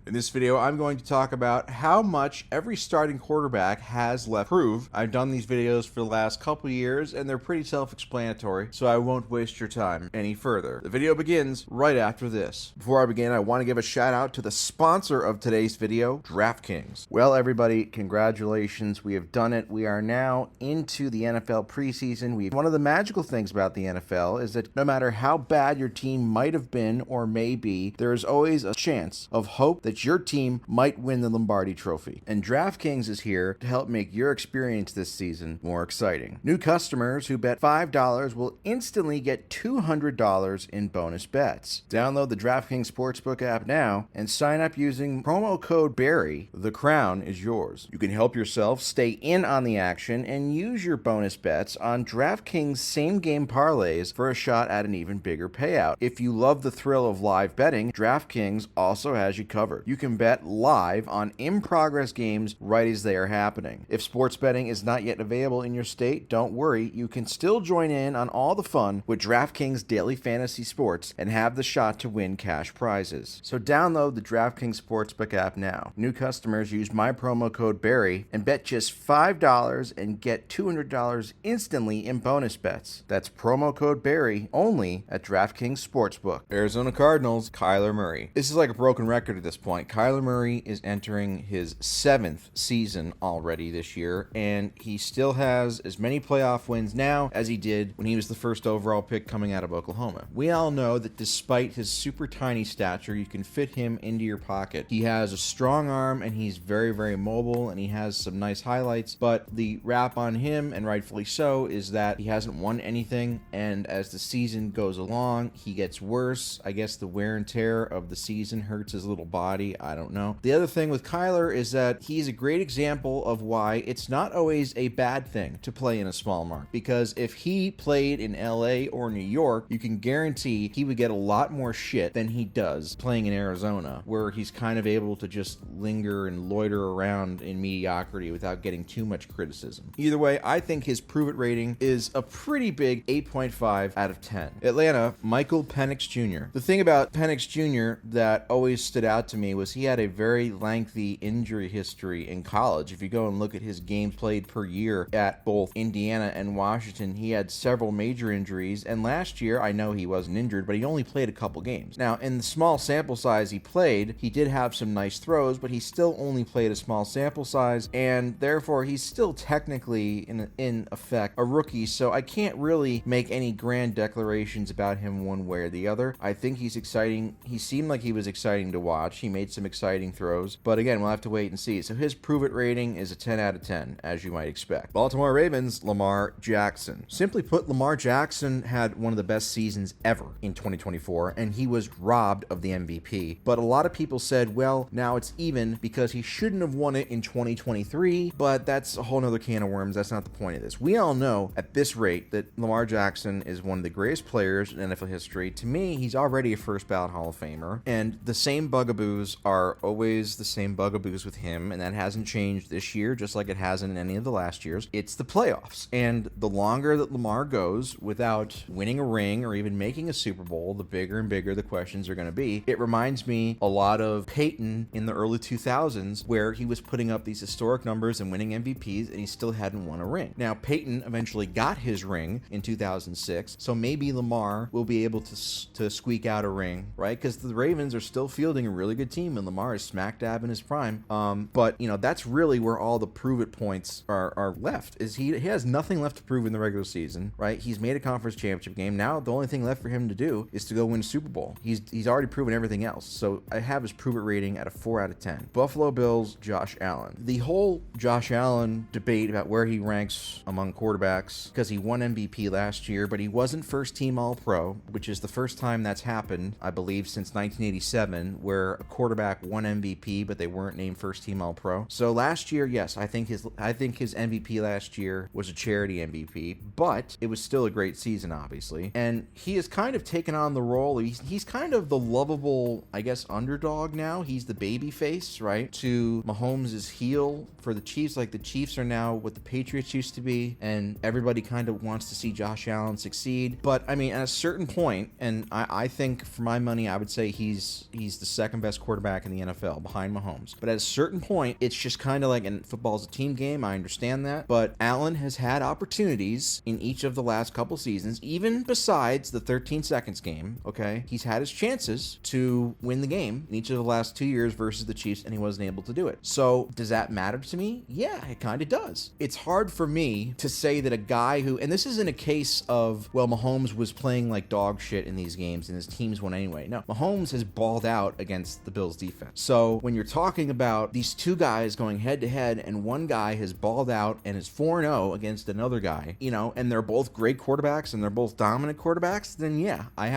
In this video, I'm going to talk about how much every starting quarterback has left to prove. I've done these videos for the last couple years, and they're pretty self-explanatory, so I won't waste your time any further. The video begins right after this. Before I begin, I want to give a shout out to the sponsor of today's video, DraftKings. Well, everybody, congratulations. We have done it. We are now into the NFL preseason. One of the magical things about the NFL is that no matter how bad your team might have been or may be, there is always a chance of hope that your team might win the Lombardi Trophy. And DraftKings is here to help make your experience this season more exciting. New customers who bet $5 will instantly get $200 in bonus bets. Download the DraftKings Sportsbook app now and sign up using promo code BARRY. The crown is yours. You can help yourself stay in on the action and use your bonus bets on DraftKings same-game parlays for a shot at an even bigger payout. If you love the thrill of live betting, DraftKings also has you covered. You can bet live on in-progress games right as they are happening. If sports betting is not yet available in your state, don't worry. You can still join in on all the fun with DraftKings Daily Fantasy Sports and have the shot to win cash prizes. So download the DraftKings Sportsbook app now. New customers use my promo code BARRY and bet just $5 and get $200 instantly in bonus bets. That's promo code BARRY only at DraftKings Sportsbook. Arizona Cardinals, Kyler Murray. This is like a broken record at this point. Kyler Murray is entering his 7th season already this year, and he still has as many playoff wins now as he did when he was the first overall pick coming out of Oklahoma. We all know that despite his super tiny stature, you can fit him into your pocket. He has a strong arm, and he's very, very mobile, and he has some nice highlights, but the rap on him, and rightfully so, is that he hasn't won anything, and as the season goes along, he gets worse. I guess the wear and tear of the season hurts his little body. I don't know. The other thing with Kyler is that he's a great example of why it's not always a bad thing to play in a small market, because if he played in LA or New York, you can guarantee he would get a lot more shit than he does playing in Arizona, where he's kind of able to just linger and loiter around in mediocrity without getting too much criticism. Either way, I think his prove it rating is a pretty big 8.5 out of 10. Atlanta, Michael Penix Jr. The thing about Penix Jr. that always stood out to me was he had a very lengthy injury history in college. If you go and look at his games played per year at both Indiana and Washington, he had several major injuries, and last year, I know he wasn't injured, but he only played a couple games. Now, in the small sample size he played, he did have some nice throws, but he still only played a small sample size, and therefore he's still technically, in effect, a rookie, so I can't really make any grand declarations about him one way or the other. I think he's exciting. He seemed like he was exciting to watch. He made some exciting throws, but again, we'll have to wait and see. So his prove it rating is a 10 out of 10, as you might expect. Baltimore Ravens, Lamar Jackson. Simply put, Lamar Jackson had one of the best seasons ever in 2024, and he was robbed of the MVP. But a lot of people said, well, now it's even because he shouldn't have won it in 2023, but that's a whole nother can of worms. That's not the point of this. We all know at this rate that Lamar Jackson is one of the greatest players in NFL history. To me, he's already a first ballot Hall of Famer, and the same bugaboos are always the same bugaboos with him, and that hasn't changed this year, just like it hasn't in any of the last years. It's the playoffs, and the longer that Lamar goes without winning a ring or even making a Super Bowl, the bigger and bigger the questions are going to be. It reminds me a lot of Peyton in the early 2000s, where he was putting up these historic numbers and winning MVPs, and he still hadn't won a ring. Now, Peyton eventually got his ring in 2006, so maybe Lamar will be able to squeak out a ring, right? Because the Ravens are still fielding a really good team, and Lamar is smack dab in his prime. But that's really where all the prove it points are left. Is he has nothing left to prove in the regular season, right? He's made a conference championship game. Now the only thing left for him to do is to go win a Super Bowl. He's already proven everything else. So I have his prove it rating at a 4 out of 10. Buffalo Bills, Josh Allen. The whole Josh Allen debate about where he ranks among quarterbacks, because he won MVP last year, but he wasn't first team All-Pro, which is the first time that's happened, I believe, since 1987, where a quarterback won MVP, but they weren't named first team All-Pro. So last year, yes, I think his MVP last year was a charity MVP, but it was still a great season, obviously. And he has kind of taken on the role. He's kind of the lovable, I guess, underdog now. He's the baby face, right, to Mahomes' heel for the Chiefs. Like, the Chiefs are now what the Patriots used to be, and everybody kind of wants to see Josh Allen succeed. But I mean, at a certain point, and I think for my money, I would say he's the second best quarterback quarterback in the NFL behind Mahomes. But at a certain point, it's just kind of like, and football's a team game, I understand that, but Allen has had opportunities in each of the last couple seasons, even besides the 13 seconds game, okay? He's had his chances to win the game in each of the last 2 years versus the Chiefs, and he wasn't able to do it. So does that matter to me? Yeah, it kind of does. It's hard for me to say that a guy who, and this isn't a case of, well, Mahomes was playing like dog shit in these games and his teams won anyway. No, Mahomes has balled out against the Bills defense. So when you're talking about these two guys going head to head and one guy has balled out and is 4-0 against another guy, you know, and they're both great quarterbacks and they're both dominant quarterbacks, then yeah, I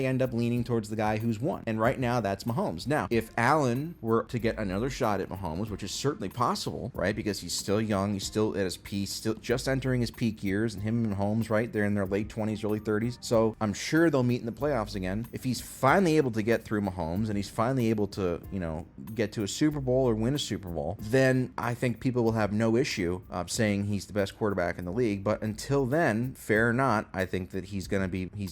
end up leaning towards the guy who's won. And right now that's Mahomes. Now, if Allen were to get another shot at Mahomes, which is certainly possible, right? Because he's still young, he's still at his peak, still just entering his peak years, and him and Mahomes, right? They're in their late 20s, early 30s. So I'm sure they'll meet in the playoffs again. If he's finally able to get through Mahomes and he's finally able to, you know, get to a Super Bowl or win a Super Bowl, then I think people will have no issue saying he's the best quarterback in the league. But until then, fair or not, I think that he's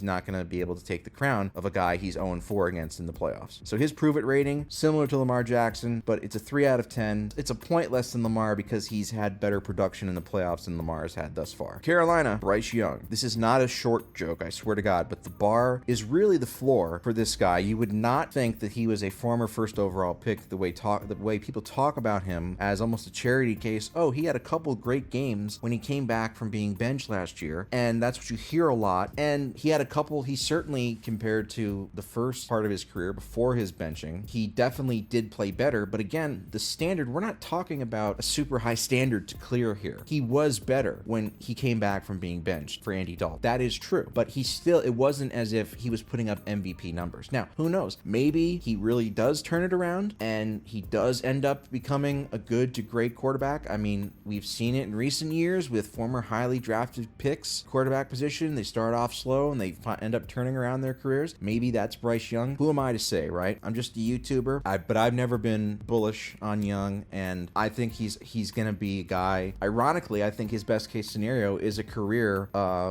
not going to be able to take the crown of a guy he's 0-4 against in the playoffs. So his prove it rating, similar to Lamar Jackson, but it's a 3 out of 10. It's a point less than Lamar because he's had better production in the playoffs than Lamar has had thus far. Carolina, Bryce Young. This is not a short joke, I swear to God, but the bar is really the floor for this guy. You would not think that he was a former first overall pick the way people talk about him as almost a charity case. Oh, he had a couple great games when he came back from being benched last year, and that's what you hear a lot. And he certainly, compared to the first part of his career before his benching, he definitely did play better. But again, the standard, we're not talking about a super high standard to clear here. He was better when he came back from being benched for Andy Dalton. That is true. But it wasn't as if he was putting up MVP numbers. Now, who knows? Maybe he really does turn it around and he does end up becoming a good to great quarterback. I mean, we've seen it in recent years with former highly drafted picks, quarterback position. They start off slow and they end up turning around their careers. Maybe that's Bryce Young. Who am I to say, right? I'm just a YouTuber, but I've never been bullish on Young, and I think he's going to be a guy. Ironically, I think his best case scenario is a career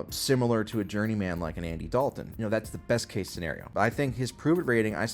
similar to a journeyman like an Andy Dalton. You know, that's the best case scenario. But I think his prove it rating, I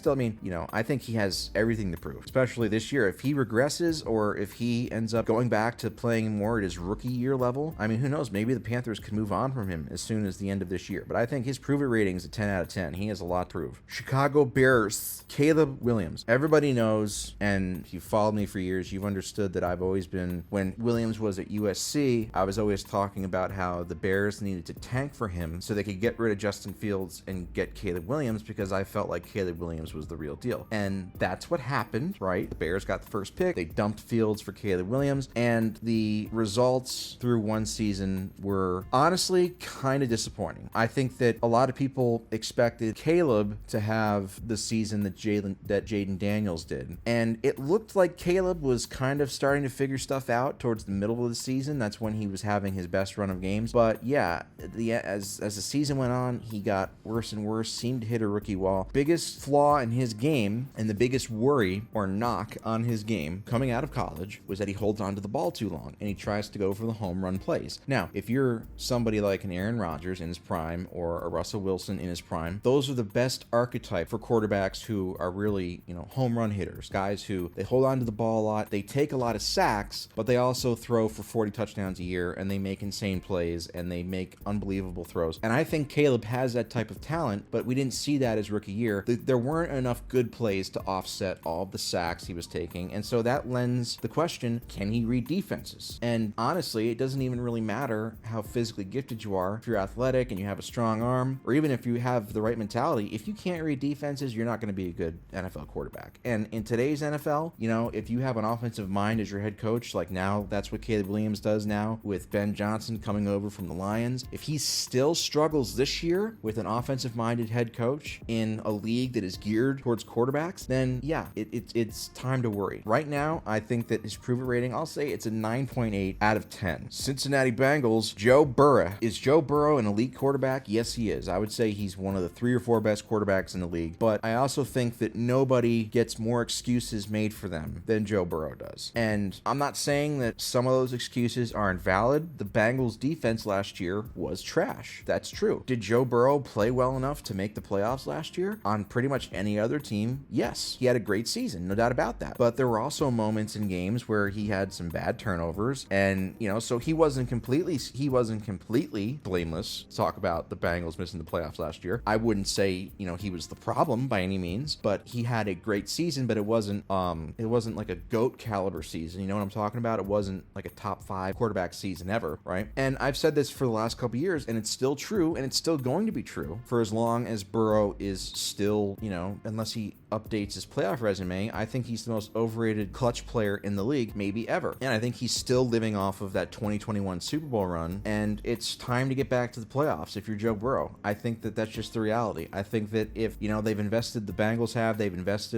think he has everything to prove, especially this year. If he regresses or if he ends up going back to playing more at his rookie year level, I mean, who knows? Maybe the Panthers could move on from him as soon as the end of this year. But I think his prove it rating is a 10 out of 10. He has a lot to prove. Chicago Bears, Caleb Williams. Everybody knows, and if you've followed me for years, you've understood that I've always been, when Williams was at USC, I was always talking about how the Bears needed to tank for him so they could get rid of Justin Fields and get Caleb Williams, because I felt like Caleb Williams was the real deal. And that's what happened, right? The Bears got the first pick. They dumped Fields for Caleb Williams, and the results through one season were honestly kind of disappointing. I think that a lot of people expected Caleb to have the season that Jaden Daniels did, and it looked like Caleb was kind of starting to figure stuff out towards the middle of the season. That's when he was having his best run of games. But yeah, as the season went on, he got worse and worse, seemed to hit a rookie wall. Biggest flaw in his game and the biggest worry or knock on his game coming out of college was that he holds on to the ball too long and he tries to go for the home run plays. Now, if you're somebody like an Aaron Rodgers in his prime or a Russell Wilson in his prime, those are the best archetype for quarterbacks who are really, home run hitters, guys who they hold on to the ball a lot, they take a lot of sacks, but they also throw for 40 touchdowns a year, and they make insane plays and they make unbelievable throws. And I think Caleb has that type of talent, but we didn't see that his rookie year. There weren't enough good plays to offset all of the sacks he was taking, and so that lends the question, can he read defenses? And honestly, it doesn't even really matter how physically gifted you are. If you're athletic and you have a strong arm, or even if you have the right mentality, if you can't read defenses, you're not going to be a good NFL quarterback. And in today's NFL, if you have an offensive mind as your head coach, like now that's what Caleb Williams does now with Ben Johnson coming over from the Lions. If he still struggles this year with an offensive-minded head coach in a league that is geared towards quarterbacks, then yeah, it's time to worry. Right now, I think that his prove it rating, I'll say it's a 9.8 out of 10. Cincinnati Bengals, Joe Burrow. Is Joe Burrow an elite quarterback? Yes, he is. I would say he's one of the 3 or 4 best quarterbacks in the league, but I also think that nobody gets more excuses made for them than Joe Burrow does. And I'm not saying that some of those excuses are invalid. The Bengals defense last year was trash. That's true. Did Joe Burrow play well enough to make the playoffs last year? On pretty much any other team, team, yes, he had a great season, no doubt about that. But there were also moments in games where he had some bad turnovers, and so he wasn't completely blameless. Talk about the Bengals missing the playoffs last year. I wouldn't say he was the problem by any means, but he had a great season. But it wasn't like a GOAT caliber season. You know what I'm talking about? It wasn't like a top 5 quarterback season ever, right? And I've said this for the last couple years, and it's still true, and it's still going to be true for as long as Burrow is still, unless he updates his playoff resume. I think he's the most overrated clutch player in the league, maybe ever. And I think he's still living off of that 2021 Super Bowl run, and it's time to get back to the playoffs if you're Joe Burrow. I think that that's just the reality. I think that if, they've invested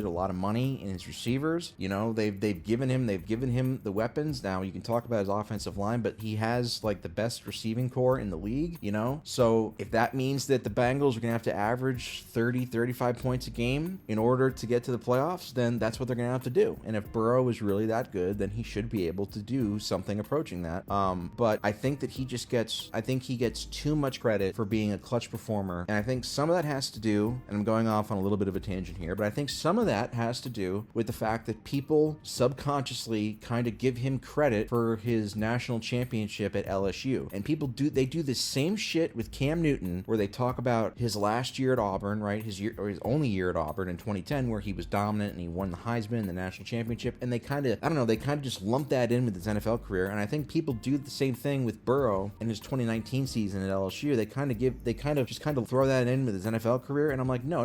a lot of money in his receivers. They've given him the weapons. Now you can talk about his offensive line, but he has like the best receiving core in the league, So if that means that the Bengals are going to have to average 35 points a game in order to get to the playoffs, then that's what they're going to have to do. And if Burrow is really that good, then he should be able to do something approaching that. But I think that he gets too much credit for being a clutch performer. And I think some of that has to do, and I'm going off on a little bit of a tangent here, but I think some of that has to do with the fact that people subconsciously kind of give him credit for his national championship at LSU. And people do the same shit with Cam Newton, where they talk about his last year at Auburn, right? His only year at Auburn in 2010, where he was dominant and he won the Heisman and the national championship. And they kind of just lump that in with his NFL career. And I think people do the same thing with Burrow in his 2019 season at LSU. They kind of throw that in with his NFL career. And I'm like, no.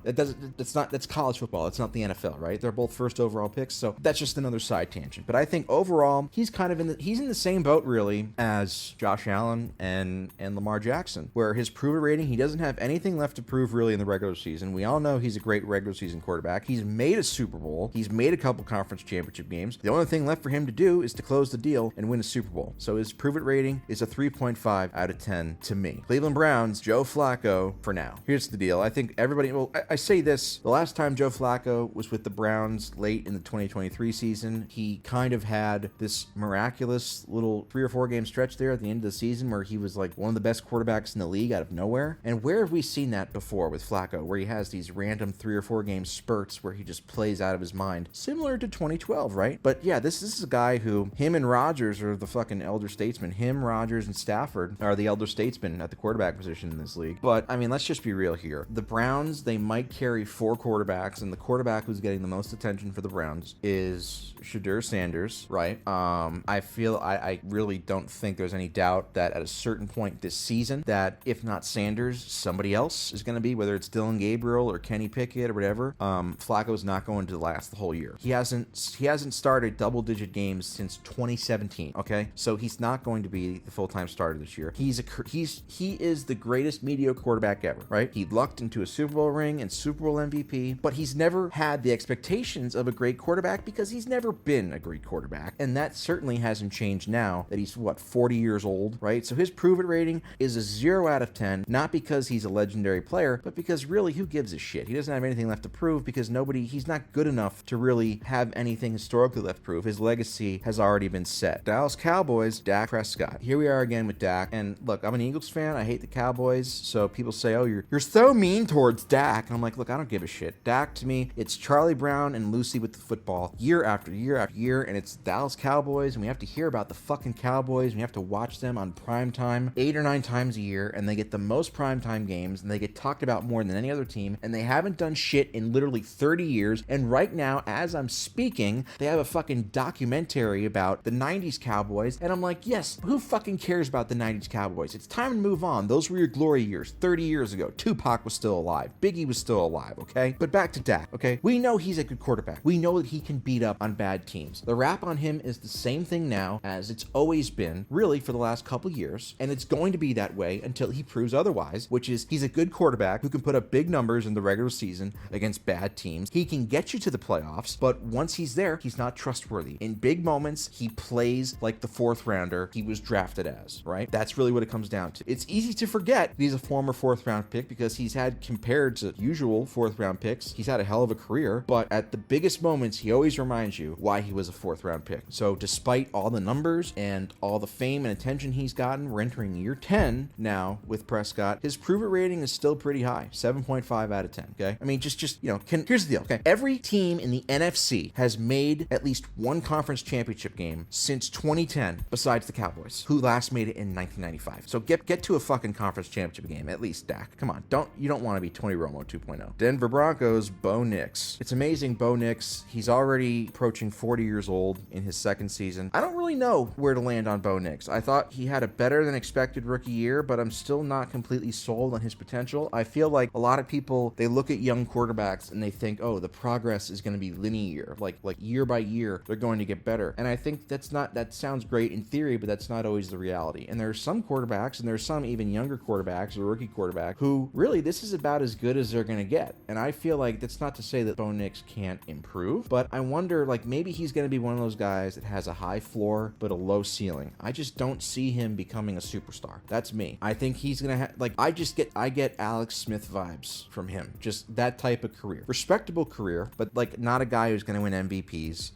That's college football. It's not the NFL, right? They're both first overall picks. So that's just another side tangent. But I think overall, he's in the same boat really as Josh Allen and Lamar Jackson, where his prove it rating, he doesn't have anything left to prove really in the regular season. We all know he's a great regular season quarterback. He's made a Super Bowl. He's made a couple conference championship games. The only thing left for him to do is to close the deal and win a Super Bowl. So his prove it rating is a 3.5 out of 10 to me. Cleveland Browns, Joe Flacco for now. Here's the deal. I think everybody, I say this, the last time Joe Flacco was with the Browns late in the 2023 season, he kind of had this miraculous little 3 or 4 game stretch there at the end of the season where he was like one of the best quarterbacks in the league out of nowhere. And where have we seen that before with Flacco, where he has these random 3 or 4 game spurts where he just plays out of his mind, similar to 2012, right? But yeah, this is a guy who, him and Rodgers are the fucking elder statesmen. Him, Rodgers, and Stafford are the elder statesmen at the quarterback position in this league. But I mean, let's just be real here. The Browns, they might carry 4 quarterbacks, and the quarterback who's getting the most attention for the Browns is Shedeur Sanders, right? I really don't think there's any doubt that at a certain point this season, that if not Sanders, somebody else is going to be, whether it's Dylan Gabriel or Kenny Pickett or whatever. Flacco's not going to last the whole year. He hasn't started double-digit games since 2017. Okay, so he's not going to be the full-time starter this year. He is the greatest mediocre quarterback ever, right? He lucked into a Super Bowl ring and Super Bowl MVP, but he's never had the expectations of a great quarterback because he's never been a great quarterback, and that certainly hasn't changed now that he's 40 years old, right? So his prove it rating is a 0 out of 10, not because he's a legendary player, but because really, who gives a shit? He doesn't have anything left to prove because he's not good enough to really have anything historically left to prove. His legacy has already been set. Dallas Cowboys, Dak Prescott. Here we are again with Dak, and look, I'm an Eagles fan. I hate the Cowboys, so people say, oh, you're so mean towards Dak, and I'm like, look, I don't give a shit. Dak, to me, it's Charlie Brown and Lucy with the football year after year after year, and it's Dallas Cowboys, and we have to hear about the fucking Cowboys, and we have to watch them on prime time 8 or 9 times a year, and they get the most prime time games, and they get talked about more than any other team, and they haven't done shit in literally 30 years, and right now, as I'm speaking, they have a fucking documentary about the 90s Cowboys, and I'm like, yes, who fucking cares about the 90s Cowboys? It's time to move on. Those were your glory years, 30 years ago. Tupac was still alive. Biggie was still alive, okay? But back to Dak, okay? We know he's a good quarterback. We know that he can beat up on bad teams. The rap on him is the same thing now as it's always been, really, for the last couple years, and it's going to be that way until he proves otherwise, which is he's a good quarterback who can put up big numbers in the regular season against bad teams. He can get you to the playoffs, but once he's there, he's not trustworthy. In big moments, he plays like the 4th rounder he was drafted as, right? That's really what it comes down to. It's easy to forget he's a former 4th round pick because he's had, compared to usual 4th round picks, he's had a hell of a career, but at the biggest moments, he always reminds you why he was a 4th round pick. So despite all the numbers and all the fame and attention he's gotten, we're entering year 10 now with Prescott. His prove it rating is still pretty high, 7.5 out of 10, okay? I mean, just here's the deal, okay? Every team in the NFC has made at least one conference championship game since 2010, besides the Cowboys, who last made it in 1995. So get to a fucking conference championship game, at least, Dak. Come on, you don't want to be Tony Romo 2.0. Denver Broncos, Bo Nix. It's amazing, Bo Nix. He's already approaching 40 years old in his second season. I don't really know where to land on Bo Nix. I thought he had a better than expected rookie year, but I'm still not completely sold on his potential. I feel like a lot of people, they look at young quarterbacks and they think, oh, the progress is going to be linear, like year by year they're going to get better. And I think that sounds great in theory, but that's not always the reality. And there's some quarterbacks, and there's some even younger quarterbacks or rookie quarterback who really, this is about as good as they're going to get. And I feel like that's not to say that Bo Nix can't improve, but I wonder, like, maybe he's going to be one of those guys that has a high floor but a low ceiling. I just don't see him becoming a superstar. That's me. I think he's going to have, like, I get Alex Smith vibes from him. Just that type of career. Respectable career, but like not a guy who's going to win MVPs.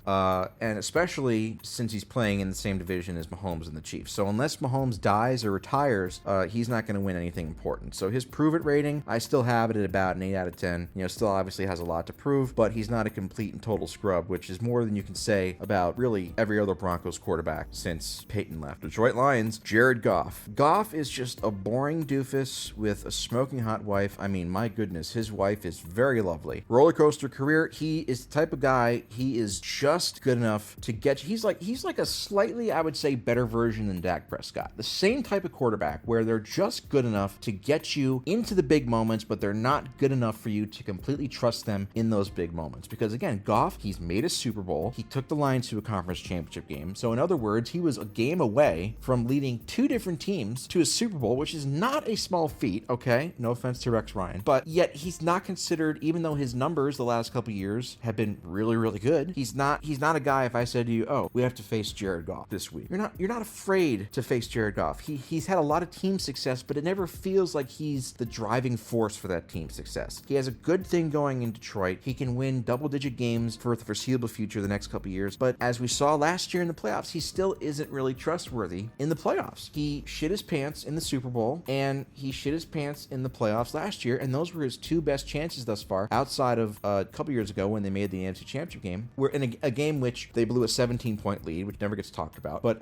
And especially since he's playing in the same division as Mahomes and the Chiefs. So unless Mahomes dies or retires, he's not going to win anything important. So his prove it rating, I still have it at about an 8 out of 10. Still obviously has a lot to prove, but he's not a complete and total scrub, which is more than you can say about really every other Broncos quarterback since Peyton left. Detroit Lions, Jared Goff. Goff is just a boring doofus with a smoking hot wife. I mean, my goodness, his wife is very lovely. Roller coaster career. He is the type of guy, he is just good enough to get you. He's like a slightly, I would say, better version than Dak Prescott. The same type of quarterback where they're just good enough to get you into the big moments, but they're not good enough for you to completely trust them in those big moments. Because again, Goff, he's made a Super Bowl. He took the Lions to a conference championship game. So in other words, he was a game away from leading two different teams to a Super Bowl, which is not a small feat, okay? No offense to Rex Ryan. But yet he's not considered, even though his numbers the last couple years have been really, really good, he's not a guy, if I said to you, oh, we have to face Jared Goff this week. You're not afraid to face Jared Goff. He's had a lot of team success, but it never feels like he's the driving force for that team success. He has a good thing going in Detroit. He can win double-digit games for the foreseeable future the next couple years, but as we saw last year in the playoffs, he still isn't really trustworthy in the playoffs. He shit his pants in the Super Bowl, and he shit his pants in the playoffs last year, and those were his two best chances thus far, outside of a couple years ago when they made the NFC Championship game. We're in a game which they blew a 17-point lead, which never gets talked about, but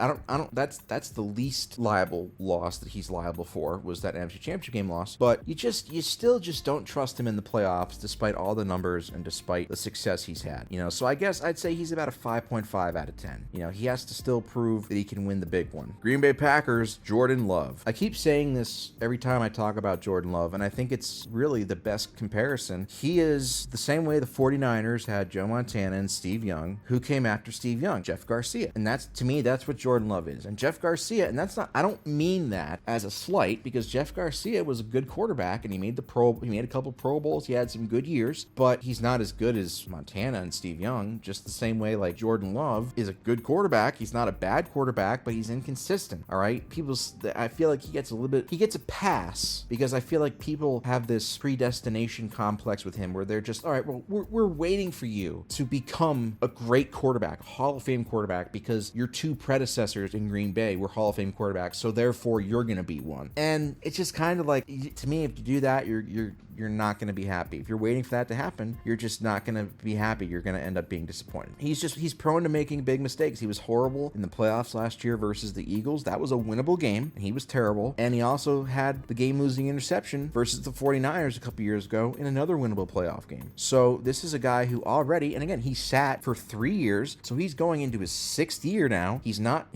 that's the least liable loss that he's liable for, was that NFC Championship game loss. But you still just don't trust him in the playoffs, despite all the numbers and despite the success he's had. So I guess I'd say he's about a 5.5 out of 10. He has to still prove that he can win the big one. Green Bay Packers, Jordan Love. I keep saying this every time I talk about Jordan Love, and I think it's really the best comparison. He is the same way the 49ers had Joe Montana and Steve Young. Who came after Steve Young? Jeff Garcia. And that's, to me, that's what Jordan Love is. And Jeff Garcia, and that's not, I don't mean that as a slight, because Jeff Garcia was a good quarterback, and he made a couple Pro Bowls. He had some good years, but he's not as good as Montana and Steve Young, just the same way like Jordan Love is a good quarterback. He's not a bad quarterback, but he's inconsistent. All right. I feel like he gets a pass because I feel like people have this predestination complex with him where they're just, all right, well, we're waiting for you to become a great quarterback, a Hall of Fame quarterback, because your two predecessors in Green Bay were Hall of Fame quarterbacks. So therefore you're going to be one. And it's just kind of like, to me, if you do that, you're not going to be happy. If you're waiting for that to happen, you're just not going to be happy. You're going to end up being disappointed. He's prone to making big mistakes. He was horrible in the playoffs last year versus the Eagles. That was a winnable game, and he was terrible. And he also had the game-losing interception versus the 49ers a couple years ago in another winnable playoff game. So this is a guy who already, and again, he sat for 3 years, so he's going into his 6th year now. He's not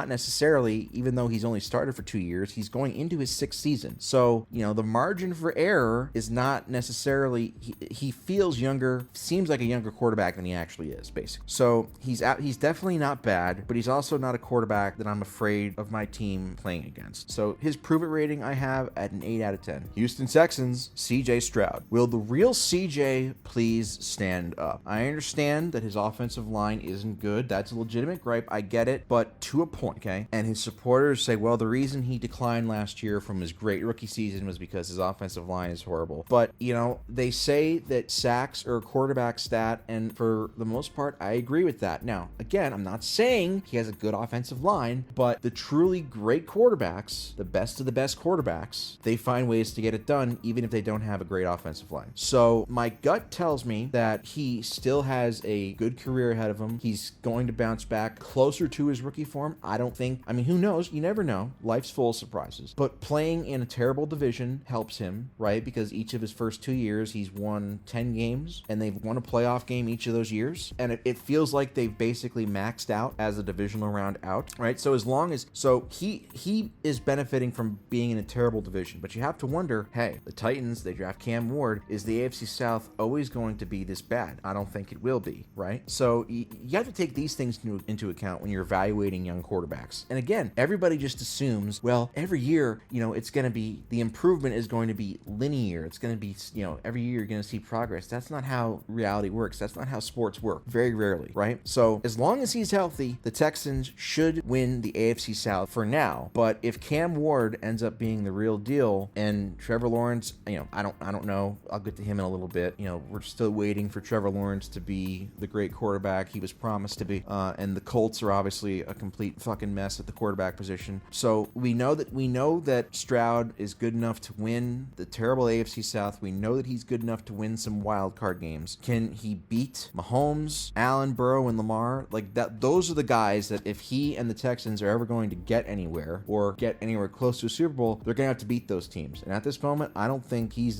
necessarily, even though he's only started for 2 years, he's going into his 6th season. So, the margin for error is not necessarily, he feels younger, seems like a younger quarterback than he actually is, basically. So he's definitely not bad, but he's also not a quarterback that I'm afraid of my team playing against. So his prove it rating I have at an 8 out of 10. Houston Texans, CJ Stroud. Will the real CJ please stand up? I understand that his offensive line isn't good. That's a legitimate gripe. I get it, but to a point, okay? And his supporters say, well, the reason he declined last year from his great rookie season was because his offensive line is horrible. terrible. But, you know, they say that sacks are a quarterback stat, and for the most part, I agree with that. Now, again, I'm not saying he has a good offensive line, but the truly great quarterbacks, the best of the best quarterbacks, they find ways to get it done, even if they don't have a great offensive line. So my gut tells me that he still has a good career ahead of him. He's going to bounce back closer to his rookie form. I don't think, I mean, who knows? You never know. Life's full of surprises. But playing in a terrible division helps him, right? Because each of his first 2 years, he's won 10 games, and they've won a playoff game each of those years. And it feels like they've basically maxed out as a divisional round out, right? So as long as, so he is benefiting from being in a terrible division. But you have to wonder, hey, the Titans, they draft Cam Ward. Is the AFC South always going to be this bad? I don't think it will be, right? So you have to take these things into account when you're evaluating young quarterbacks. And again, everybody just assumes, well, every year, you know, it's going to be, the improvement is going to be linear. It's going to be, you know, every year you're going to see progress. That's not how reality works. That's not how sports work. Very rarely, right? So as long as he's healthy, the Texans should win the AFC South for now. But if Cam Ward ends up being the real deal and Trevor Lawrence, you know, I don't know. I'll get to him in a little bit. You know, we're still waiting for Trevor Lawrence to be the great quarterback he was promised to be. And the Colts are obviously a complete fucking mess at the quarterback position. So we know that Stroud is good enough to win the terrible AFC South. We know that he's good enough to win some wild card games. Can he beat Mahomes, Allen, Burrow, and Lamar? Like that, those are the guys that if he and the Texans are ever going to get anywhere or get anywhere close to a Super Bowl, they're gonna have to beat those teams. And at this moment, I don't think he's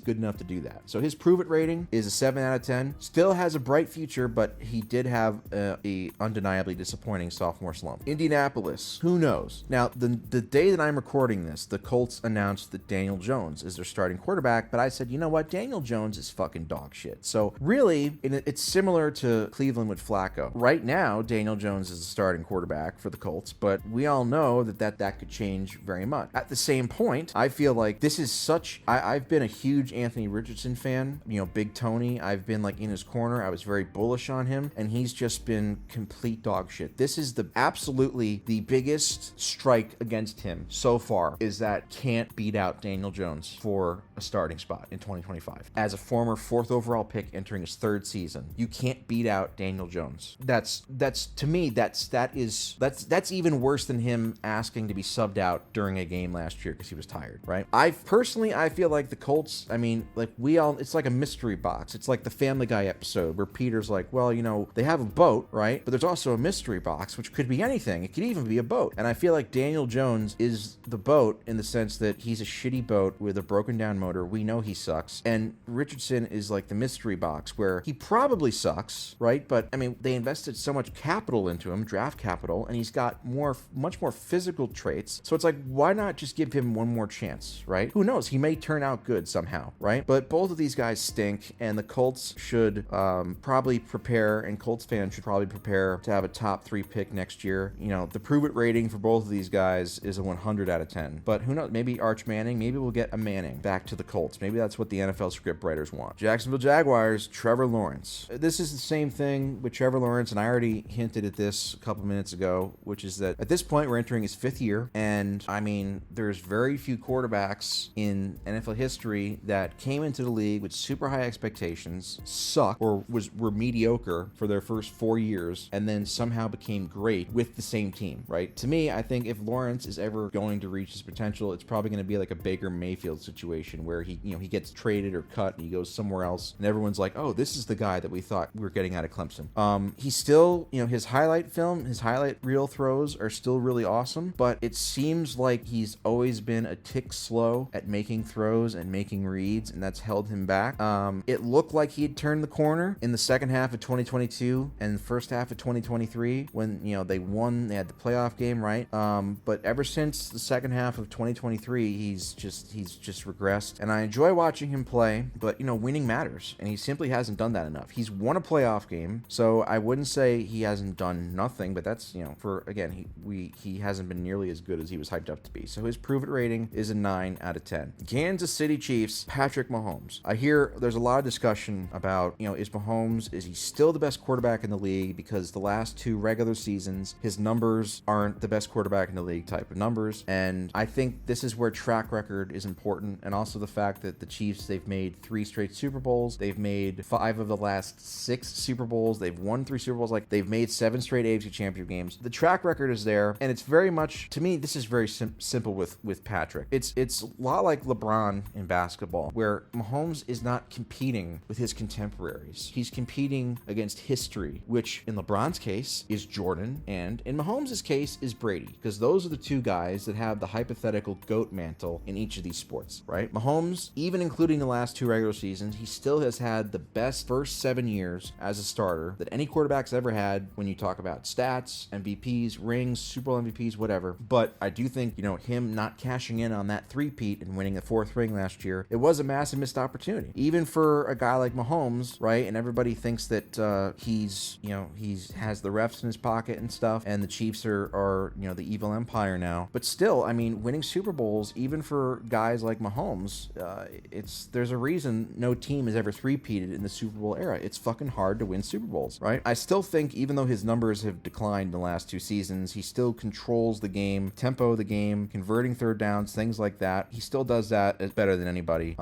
good enough to do that. So his prove it rating is a 7 out of 10. Still has a bright future, but he did have a undeniably disappointing sophomore slump. Indianapolis, who knows? Now, the day that I'm recording this, the Colts announced that Daniel Jones is their starting quarterback, but I said, you know what? Daniel Jones is fucking dog shit. So really, it's similar to Cleveland with Flacco. Right now, Daniel Jones is the starting quarterback for the Colts, but we all know that could change very much. At the same point, I feel like this is such, I've been a huge Anthony Richardson fan, you know, Big Tony. I've been like in his corner. I was very bullish on him, and he's just been complete dog shit. This is absolutely the biggest strike against him so far, is that can't beat out Daniel Jones for a starting spot in 2025. As a former 4th overall pick entering his 3rd season, you can't beat out Daniel Jones. That's to me, that's even worse than him asking to be subbed out during a game last year because he was tired, right? I feel like the Colts, I mean, like it's like a mystery box. It's like the Family Guy episode where Peter's like, well, you know, they have a boat, right? But there's also a mystery box, which could be anything. It could even be a boat. And I feel like Daniel Jones is the boat in the sense that he's a shitty boat with a broken down motor. We know he sucks. And Richardson is like the mystery box where he probably sucks, right? But I mean, they invested so much capital into him, draft capital, and he's got much more physical traits. So it's like, why not just give him one more chance, right? Who knows? He may turn out good somehow, right? But both of these guys stink, and the Colts should probably prepare, and Colts fans should probably prepare to have a top 3 pick next year. You know, the prove it rating for both of these guys is a 100 out of 10. But who knows? Maybe Arch Manning, maybe we'll get a Manning back to the Colts. Maybe that's what the NFL script writers want. Jacksonville Jaguars, Trevor Lawrence. This is the same thing with Trevor Lawrence, and I already hinted at this a couple minutes ago, which is that at this point we're entering his 5th year, and I mean, there's very few quarterbacks in NFL history that came into the league with super high expectations, sucked, or were mediocre for their first 4 years, and then somehow became great with the same team, right? To me, I think if Lawrence is ever going to reach his potential, it's probably going to be like a Baker Mayfield situation where he gets traded or cut and he goes somewhere else, and everyone's like, oh, this is the guy that we thought we were getting out of Clemson. He's still, you know, his highlight reel throws are still really awesome, but it seems like he's always been a tick slow at making throws and making reads, and that's held him back. It looked like he had turned the corner in the second half of 2022 and the first half of 2023 when, you know, they had the playoff game, right? But ever since the second half of 2023, he's just regressed, and I enjoy watching him play, but, you know, winning matters, and he simply hasn't done that enough. He's won a playoff game, so I wouldn't say he hasn't done nothing, but that's, you know, he hasn't been nearly as good as he was hyped up to be. So his prove it rating is a 9 out of 10. Kansas City Chiefs, Patrick Mahomes. I hear there's a lot of discussion about, you know, is he still the best quarterback in the league? Because the last 2 regular seasons, his numbers aren't the best quarterback in the league type of numbers. And I think this is where track record is important, and also the fact that the Chiefs, they've made 3 straight Super Bowls. They've made 5 of the last 6 Super Bowls. They've won 3 Super Bowls. Like, they've made 7 straight AFC Championship games. The track record is there, and it's very much, to me, this is very simple with Patrick. It's a lot like LeBron in basketball, where Mahomes is not competing with his contemporaries. He's competing against history, which in LeBron's case is Jordan, and in Mahomes' case is Brady, because those are the 2 guys that have the hypothetical GOAT mantle in each of these sports, right? Mahomes, even including the last 2 regular seasons, he still has had the best first 7 years as a starter that any quarterback's ever had when you talk about stats, MVPs, rings, Super Bowl MVPs, whatever. But I do think, him not cashing in on that three-peat and winning the 4th ring last year, it was a massive missed opportunity. Even for a guy like Mahomes, right? And everybody thinks that he's has the refs in his pocket and stuff, and the Chiefs are the evil empire now. But still, I mean, winning Super Bowls, even for guys like Mahomes, there's a reason no team has ever three-peated in the Super Bowl era. It's fucking hard to win Super Bowls, right? I still think, even though his numbers have declined in the last 2 seasons, he still controls the game, tempo of the game, converting third downs, things like that. He still does that better than anybody.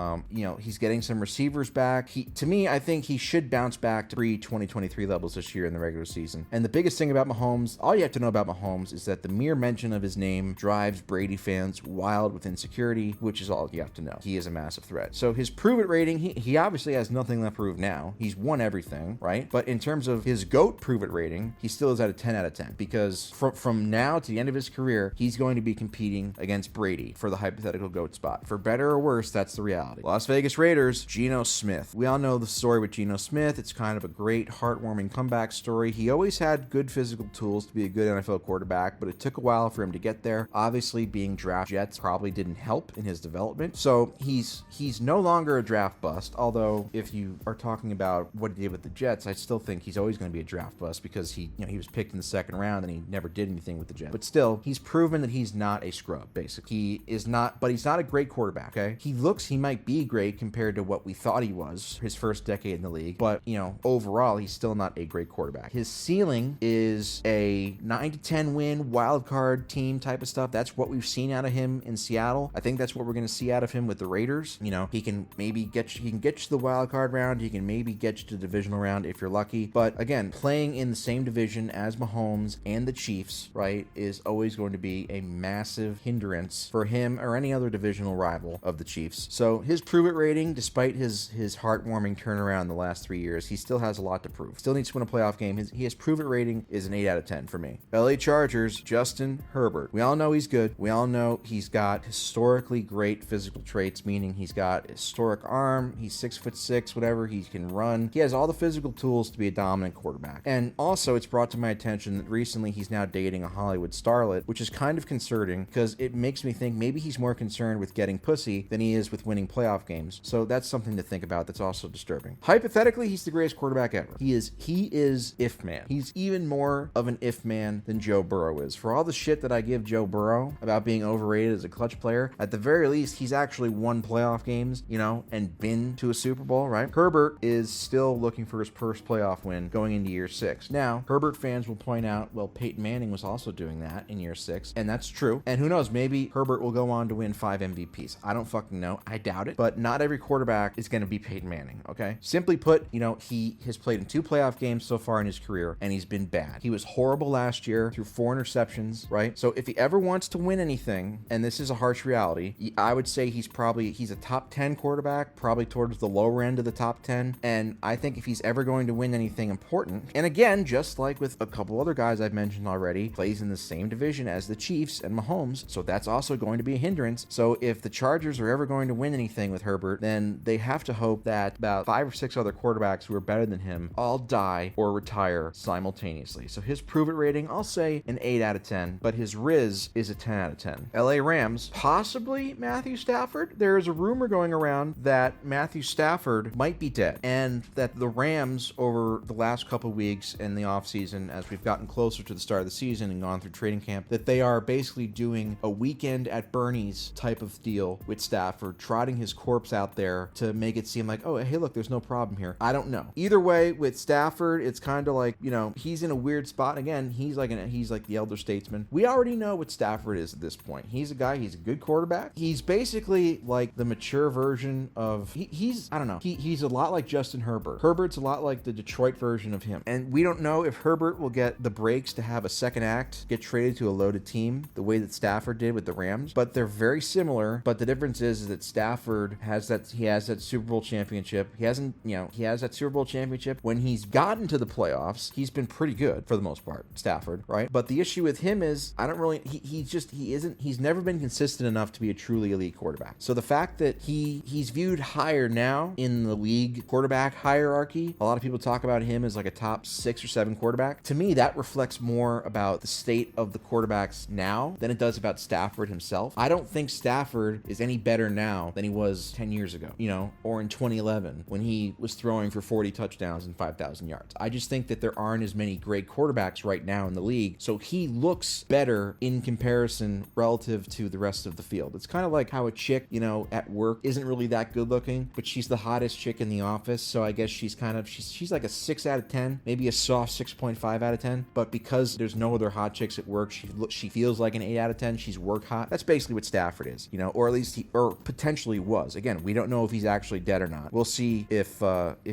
He's getting some receivers back. To me, I think he should bounce back to pre-2023 levels this year in the regular season. And the biggest thing about Mahomes, all you have to know about Mahomes is that the mere mention of his name drives Brady fans wild with insecurity, which is all you have to know. He is a massive threat. So his prove it rating, he obviously has nothing left to prove now. He's won everything, right? But in terms of his GOAT prove it rating, he still is at a 10 out of 10, because from now to the end of his career, he's going to be competing against Brady for the hypothetical GOAT spot. For better or worse, that's the reality. Las Vegas Raiders, Geno Smith. We all know the story with Geno Smith. It's kind of a great, heartwarming comeback story. He always had good physical tools to be a good NFL quarterback, but it took a while for him to get there. Obviously, being draft Jets probably didn't help in his development. So he's no longer a draft bust, although if you are talking about what he did with the Jets, I still think he's always going to be a draft bust, because he was picked in the 2nd round and he never did anything with the Jets. But still, he's proven that he's not a scrub, basically. He is not, but he's not a great quarterback, okay? He might be great compared to what we thought he was his first decade in the league, but, overall, he's still not a great quarterback. His ceiling is a 9-10 win, wild card team type of stuff. That's what we've seen out of him in Seattle. I think that's what we're going to see out of him with the Raiders. He can maybe get you to the wild card round. He can maybe get you to the divisional round if you're lucky. But again, playing in the same division as Mahomes and the Chiefs, right, is always going to be a massive hindrance for him or any other divisional rival of the Chiefs. So his prove it rating, despite his heartwarming turnaround in the last 3 years, he still has a lot to prove. Still needs to win a playoff game. His prove it rating is an 8 out of 10 for me. LA Chargers, Justin Herbert. We all know he's good. We all know he's got historically great physical traits, meaning he's got a historic arm. He's 6'6", whatever. He can run. He has all the physical tools to be a dominant quarterback. And also, it's brought to my attention that recently he's now dating a Hollywood starlet, which is kind of concerning, because it makes me think maybe he's more concerned with getting pussy than he is with winning playoff games. So that's something to think about. That's also disturbing. Hypothetically, he's the greatest quarterback ever. He is if man. He's even more of an if man than Joe Burrow is. For all the shit that I give Joe Burrow about being overrated as a clutch player, at the very least, he's actually won playoff games, and been to a Super Bowl, right? Herbert is still looking for his first playoff win going into year 6. Now, Herbert fans will point out, well, Peyton Manning was also doing that in year 6, and that's true. And who knows, maybe Herbert will go on to win 5 MVPs. I don't fucking know. I doubt it. But not every quarterback is going to be Peyton Manning, okay? Simply put, he has played in 2 playoff games so far in his career, and he's been bad. He was horrible last year, threw 4 interceptions, right? So if he ever wants to win anything, and this is a harsh reality, I would say he's a top 10 quarterback, probably towards the lower end of the top 10. And I think if he's ever going to win anything important, and again, just like with a couple other guys I've mentioned already, plays in the same division as the Chiefs and Mahomes, so that's also going to be a hindrance. So if the Chargers are ever going to win anything with Herbert, then they have to hope that about 5 or 6 other quarterbacks who are better than him all die or retire simultaneously. So his prove it rating, I'll say an 8 out of 10, but his Riz is a 10 out of 10. LA Rams, possibly Matthew Stafford. There is a rumor going around that Matthew Stafford might be dead, and that the Rams, over the last couple weeks in the offseason, as we've gotten closer to the start of the season and gone through training camp, that they are basically doing a weekend at Bernie's type of deal with Stafford, trotting his corpse out there to make it seem like, oh, hey, look, there's no problem here. I don't know. Either way, with Stafford, it's kind of like, he's in a weird spot. Again, he's like the elder statesman. We already know what Stafford is at this point. He's a guy, he's a good quarterback. He's basically like like the mature version of he's I don't know. He's a lot like Justin Herbert. Herbert's a lot like the Detroit version of him. And we don't know if Herbert will get the breaks to have a second act, get traded to a loaded team, the way that Stafford did with the Rams. But they're very similar. But the difference is that Stafford has that Super Bowl championship. He has that Super Bowl championship. When he's gotten to the playoffs, he's been pretty good for the most part, Stafford, right? But the issue with him is he's never been consistent enough to be a truly elite quarterback. So the fact that he's viewed higher now in the league quarterback hierarchy, a lot of people talk about him as like a top 6 or 7 quarterback. To me, that reflects more about the state of the quarterbacks now than it does about Stafford himself. I don't think Stafford is any better now than he was 10 years ago, or in 2011 when he was throwing for 40 touchdowns and 5,000 yards. I just think that there aren't as many great quarterbacks right now in the league, so he looks better in comparison relative to the rest of the field. It's kind of like how a chick, at work isn't really that good looking, but she's the hottest chick in the office, so I guess she's like a 6 out of 10, maybe a soft 6.5 out of 10, but because there's no other hot chicks at work, she feels like an 8 out of 10. She's work hot. That's basically what Stafford is, or at least or potentially was. Again, we don't know if he's actually dead or not. We'll see if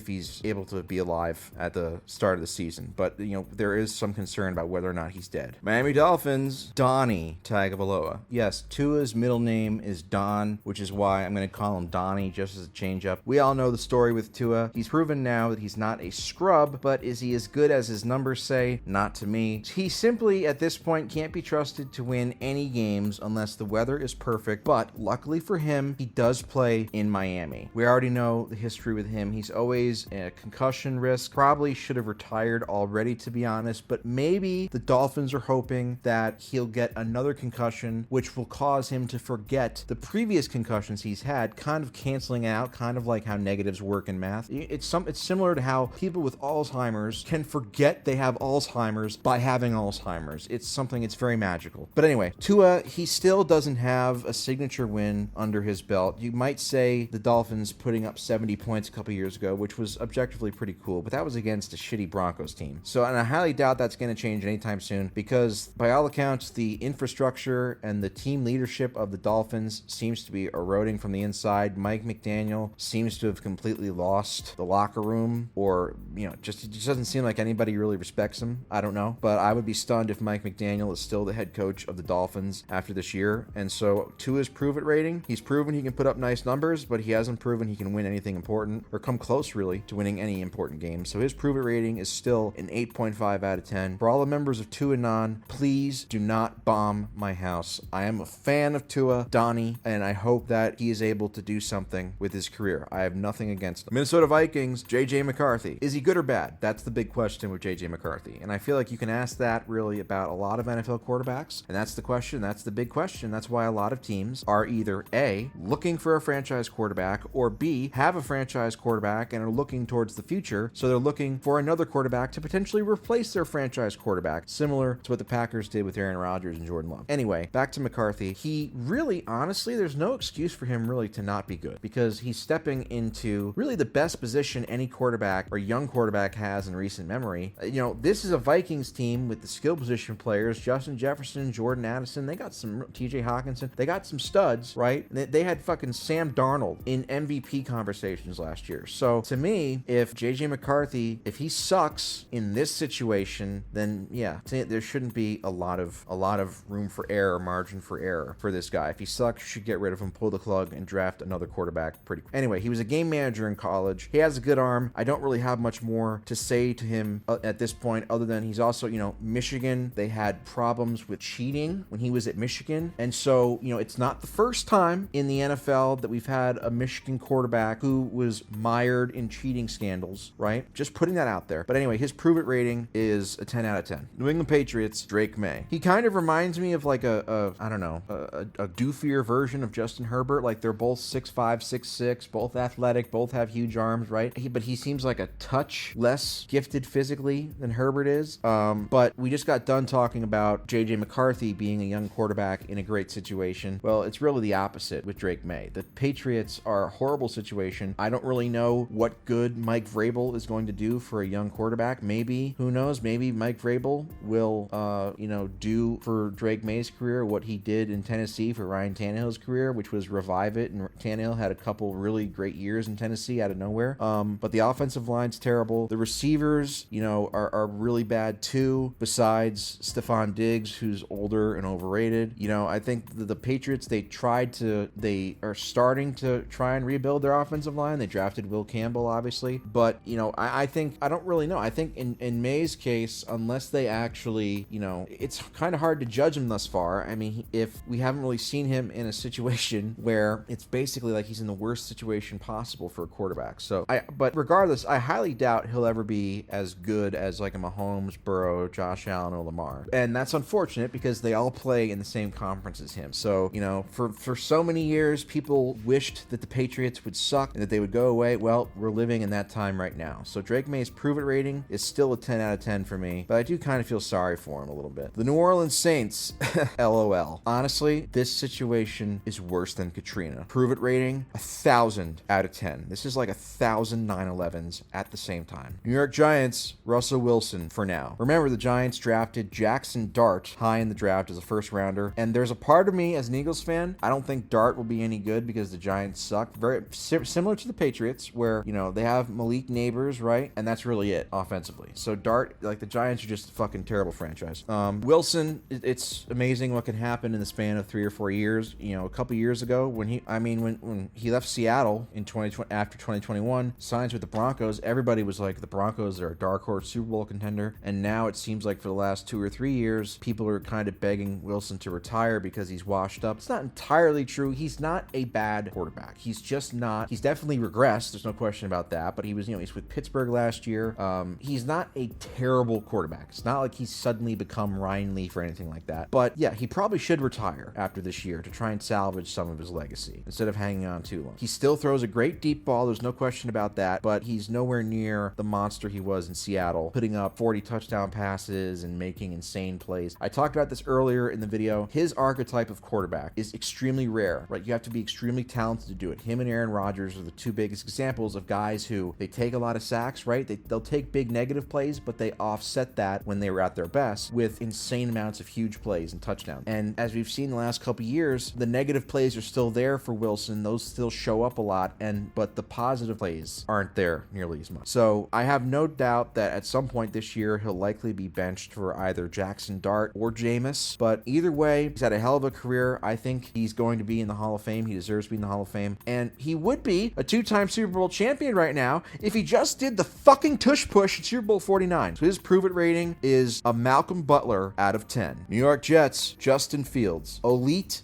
he's able to be alive at the start of the season, but there is some concern about whether or not he's dead. Miami Dolphins, Donnie Tagovailoa. Yes, Tua's middle name is Don, which is why I'm going to call him Donnie just as a change up. We all know the story with Tua. He's proven now that he's not a scrub, but is he as good as his numbers say? Not to me. He simply, at this point, can't be trusted to win any games unless the weather is perfect, but luckily for him, he does play in Miami. We already know the history with him. He's always a concussion risk. Probably should have retired already, to be honest, but maybe the Dolphins are hoping that he'll get another concussion, which will cause him to forget the previous concussions he's had, kind of canceling out, kind of like how negatives work in math. It's similar to how people with Alzheimer's can forget they have Alzheimer's by having Alzheimer's. It's very magical. But anyway, Tua, he still doesn't have a signature win under his belt. You might say the Dolphins putting up 70 points a couple years ago, which was objectively pretty cool, but that was against a shitty Broncos team. And I highly doubt that's going to change anytime soon, because by all accounts, the infrastructure and the team leadership of the Dolphins seems to be eroding from the inside. Mike McDaniel seems to have completely lost the locker room, or it just doesn't seem like anybody really respects him. I don't know, but I would be stunned if Mike McDaniel is still the head coach of the Dolphins after this year. And so to his prove it rating, he's proven he can put up nice numbers, but he hasn't proven he can win anything important or come close really to winning any important game. So his prove it rating is still an 8.5 out of 10. For all the members of Tuanon, please do not bomb my house. I am a fan of Tua, Donnie, and I hope that he is able to do something with his career. I have nothing against him. Minnesota Vikings, JJ McCarthy. Is he good or bad? That's the big question with JJ McCarthy. And I feel like you can ask that really about a lot of NFL quarterbacks. And that's the question. That's the big question. That's why a lot of teams are either A, looking for a franchise quarterback, or B, have a franchise quarterback and are looking towards the future. So they're looking for another quarterback to potentially replace their franchise quarterback, similar to what the Packers did with Aaron Rodgers and Jordan Love. Anyway, back to McCarthy. He really, honestly, there's no excuse for him really to not be good, because he's stepping into really the best position any quarterback or young quarterback has in recent memory. This is a Vikings team with the skill position players, Justin Jefferson, Jordan Addison. They got some TJ Hawkinson. They got some studs, right? They had fucking Sam Darnold in MVP conversations last year. So to me, if JJ McCarthy, if he sucks in this situation, then yeah, there shouldn't be a lot of room for error, margin for error for this guy. If he sucks, you should get rid of him, pull the plug, and draft another quarterback pretty quick. Anyway, he was a game manager in college. He has a good arm. I don't really have much more to say to him at this point, other than he's also, Michigan, they had problems with cheating when he was at Michigan. And so, it's not the first time in the NFL that we've had a Michigan quarterback who was mired in cheating scandals, right? Just putting that out there. But anyway, his prove it rating is a 10 out of 10. New England Patriots, Drake May. He kind of reminds me of like a doofier version of Justin Herbert. Like they're both 6'5", 6'6", both athletic, both have huge arms, right? But he seems like a touch less gifted physically than Herbert is. But we just got done talking about JJ McCarthy being a young quarterback in a great situation. Well, it's really the opposite with Drake May. The Patriots are a horrible situation. I don't really know what good Mike Vrabel is going to do for a young quarterback. Maybe, who knows, maybe Mike Vrabel will, do for Drake May's career what he did in Tennessee for Ryan Tannehill's career, which was revive it, and Tannehill had a couple really great years in Tennessee out of nowhere. But the offensive line's terrible. The receivers, are really bad too, besides Stephon Diggs, who's older and overrated. I think the Patriots, they are starting to try and rebuild their offensive line. They drafted Will Campbell, obviously. But, I don't really know. I think in May's case, unless they actually, it's kind of hard to judge him thus far. I mean, if we haven't really seen him in a situation where it's basically like he's in the worst situation possible for a quarterback. But regardless, I highly doubt he'll ever be as good as like a Mahomes, Burrow, Josh Allen, or Lamar. And that's unfortunate because they all play in the same conference as him. So, for so many years, people wished that the Patriots would suck and that they would go away. Well, we're living in that time right now. So Drake May's prove it rating is still a 10 out of 10 for me, but I do kind of feel sorry for him a little bit. The New Orleans Saints, LOL. Honestly, this situation is worse than Katrina. Prove it rating, 1,000 out of 10. This is like 1,000 9/11s at the same time. New York Giants, Russell Wilson for now. Remember, the Giants drafted Jackson Dart high in the draft as a first rounder, and there's a part of me as an Eagles fan, I don't think Dart will be any good because the Giants suck. Very similar to the Patriots, where, they have Malik Neighbors, right? And that's really it offensively. So Dart, like, the Giants are just a fucking terrible franchise. Wilson, it's amazing what can happen in the span of 3 or 4 years. A couple years ago when he left Seattle in 2020 after 2021, signs with the Broncos, everybody was like, the Broncos are a dark horse Super Bowl contender. And now it seems like for the last 2 or 3 years, people are kind of begging Wilson to retire because he's washed up. It's not entirely true. He's not a bad quarterback. He's just not. He's definitely regressed. There's no question about that. But he was, he's with Pittsburgh last year. He's not a terrible quarterback. It's not like he's suddenly become Ryan Leaf or anything like that. But yeah, he probably should retire after this year to try and salvage some of his legacy instead of hanging on too long. He still throws a great deep ball. There's no question about that. But he's nowhere near the monster he was in Seattle, putting up 40 touchdown passes and making insane plays. I talked about this earlier in the video. His archetype of quarterback is extremely rare, right? You have to be extremely talented to do it. Him and Aaron Rodgers are the two biggest examples of guys who, they take a lot of sacks, right? They'll take big negative plays, but they offset that when they were at their best with insane amounts of huge plays and touchdowns. And as we've seen the last couple years, the negative plays are still there for Wilson. Those still show up a lot, but the positive plays aren't there nearly as much. So I have no doubt that at some point this year, he'll likely be benched for either Jackson Dart or Jameis. But either way, he's had a hell of a career. I think he's going to be in the Hall of Fame. He deserves to be in the Hall of Fame. And he would be a 2-time Super Bowl champion right now if he just did the fucking tush push in Super Bowl 49. So his prove it rating is a Malcolm Butler out of 10. New York Jets, Justin Fields. Elite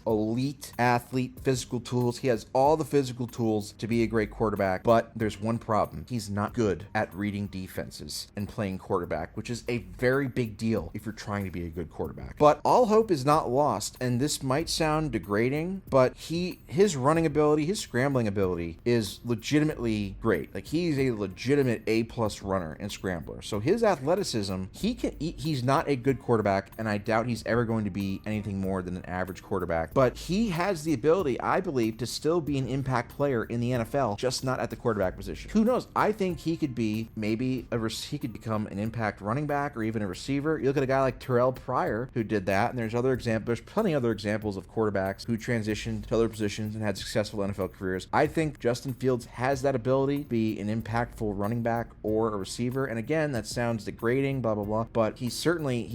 athlete, physical tools. He has all the physical tools to be a great quarterback, but there's one problem. He's not good at reading defenses and playing quarterback, which is a very big deal if you're trying to be a good quarterback. But all hope is not lost, and this might sound degrading, but his running ability, his scrambling ability is legitimately great. Like, he's a legitimate A+ runner and scrambler. So his athleticism, he's not a good quarterback, and I doubt he's ever going to be anything more than an average quarterback. But he has the ability, I believe, to still be an impact player in the NFL, just not at the quarterback position. Who knows? I think he could be he could become an impact running back or even a receiver. You look at a guy like Terrell Pryor who did that, and there's plenty other examples of quarterbacks who transitioned to other positions and had successful NFL careers. I think Justin Fields has that ability to be an impactful running back or a receiver. And again, that sounds degrading, blah blah blah, but he certainly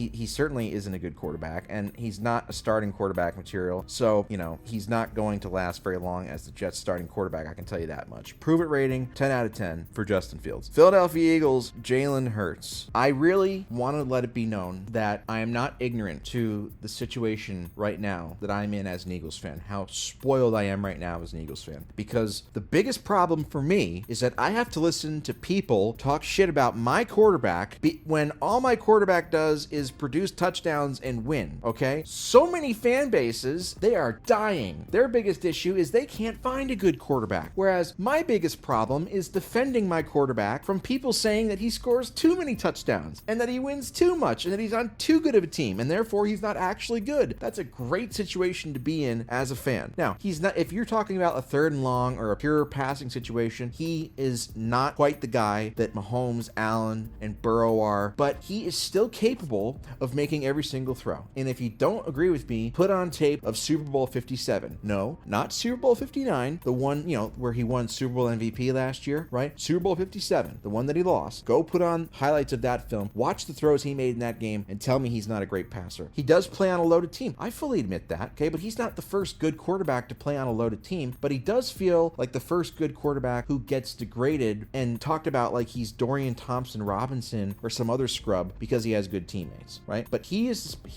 isn't a good quarterback, and he's not a starting quarterback material. So he's not going to last very long as the Jets starting quarterback. I can tell you that much. Prove it rating 10 out of 10 for Justin Fields. Philadelphia Eagles, Jalen Hurts. I really want to let it be known that I am not ignorant to the situation right now that I'm in as an Eagles fan, how spoiled I am right now as an Eagles fan, because the biggest problem for me is that I have to listen to people talk shit about my quarterback when all my quarterback does is produce touchdowns and win, okay? So many fan bases, they are dying. Their biggest issue is they can't find a good quarterback, whereas my biggest problem is defending my quarterback from people saying that he scores too many touchdowns and that he wins too much and that he's on too good of a team and therefore he's not actually good. That's a great situation to be in as a fan. Now, he's not, if you're talking about a 3rd and long or a pure passing situation, he is not quite the guy that Mahomes, Allen, and Burrow are, but he is still capable of making every single throw. And if you don't agree with me, put on tape of Super Bowl 57. No, No, not Super Bowl 59, the one, where he won Super Bowl MVP last year, right? Super Bowl 57, the one that he lost. Go put on highlights of that film, watch the throws he made in that game, and tell me he's not a great passer. He does play on a loaded team. I fully admit that, okay? But he's not the first good quarterback to play on a loaded team, but he does feel like the first good quarterback who gets degraded and talked about like he's Dorian Thompson-Robinson or some other scrub because he has good teammates, right? But he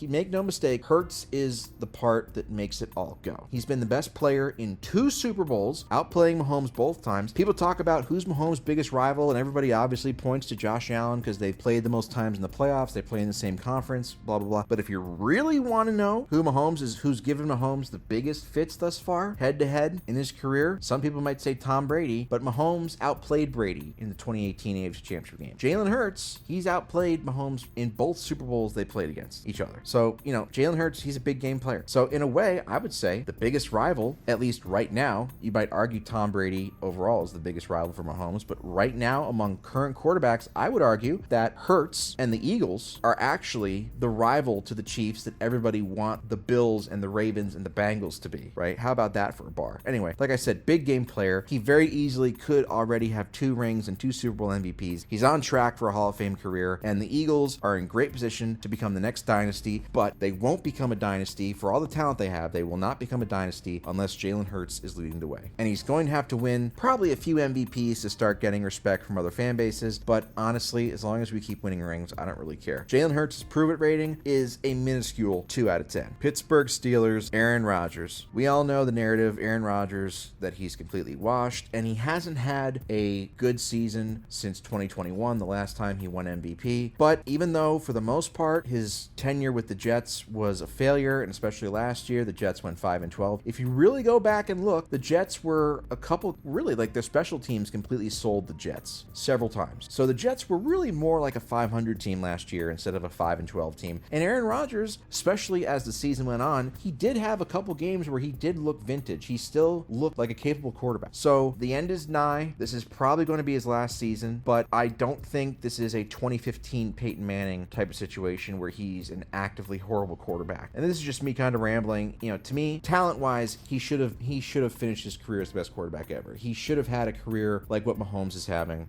make no mistake, Hurts is the part that makes it all go. He's been the best player in 2 Super Bowls, outplaying Mahomes both times. People talk about who's Mahomes' biggest rival, and everybody obviously points to Josh Allen because they've played the most times in the playoffs, they play in the same conference, blah, blah, blah. But if you really want to know who's given Mahomes the biggest fits thus far, head-to-head in his career, some people might say Tom Brady, but Mahomes outplayed Brady in the 2018 AFC Championship game. Jalen Hurts, he's outplayed Mahomes in both Super Bowls they played against each other. So, Jalen Hurts, he's a big game player. So, in a way, I would say the biggest rival, at least right now, you might argue Tom Brady overall is the biggest rival for Mahomes, but right now, among current quarterbacks, I would argue that Hurts and the Eagles are actually the rival to the Chiefs that everybody want the Bills and the Ravens and the Bengals to be, right? How about that for a bar? Anyway, like I said, big game player. He very easily could already have 2 rings and 2 Super Bowl MVPs. He's on track for a Hall of Fame career, and the Eagles are in great position to become the next dynasty, but they won't become a dynasty. For all the talent they have, they will not become a dynasty unless Jalen Hurts is leading the way. And he's going to have to win probably a few MVPs to start getting respect from other fan bases, but honestly, as long as we keep winning rings, I don't really care. Jalen Hurts' prove-it rating is a minuscule 2 out of 10. Pittsburgh Steelers, Aaron Rodgers. We all know the narrative, Aaron Rodgers, that he's completely washed, and he hasn't had a good season since 2021, the last time he won MVP. But even though, for the most part, his tenure with the Jets was a failure, and especially last year, the Jets went 5-12. If you really go back and look, the Jets were their special teams completely sold the Jets several times. So the Jets were really more like a 500 team last year instead of a 5-12 team. And Aaron Rodgers, especially as the season went on, he did have a couple games where he did look vintage. He still looked like a capable quarterback. So the end is nigh. This is probably going to be his last season, but I don't think this is a 2015 Peyton Manning type of situation where he's an actively horrible quarterback. And this is just me kind of rambling. To me, talent-wise, he should have finished his career as the best quarterback ever. He should have had a career like what Mahomes is having,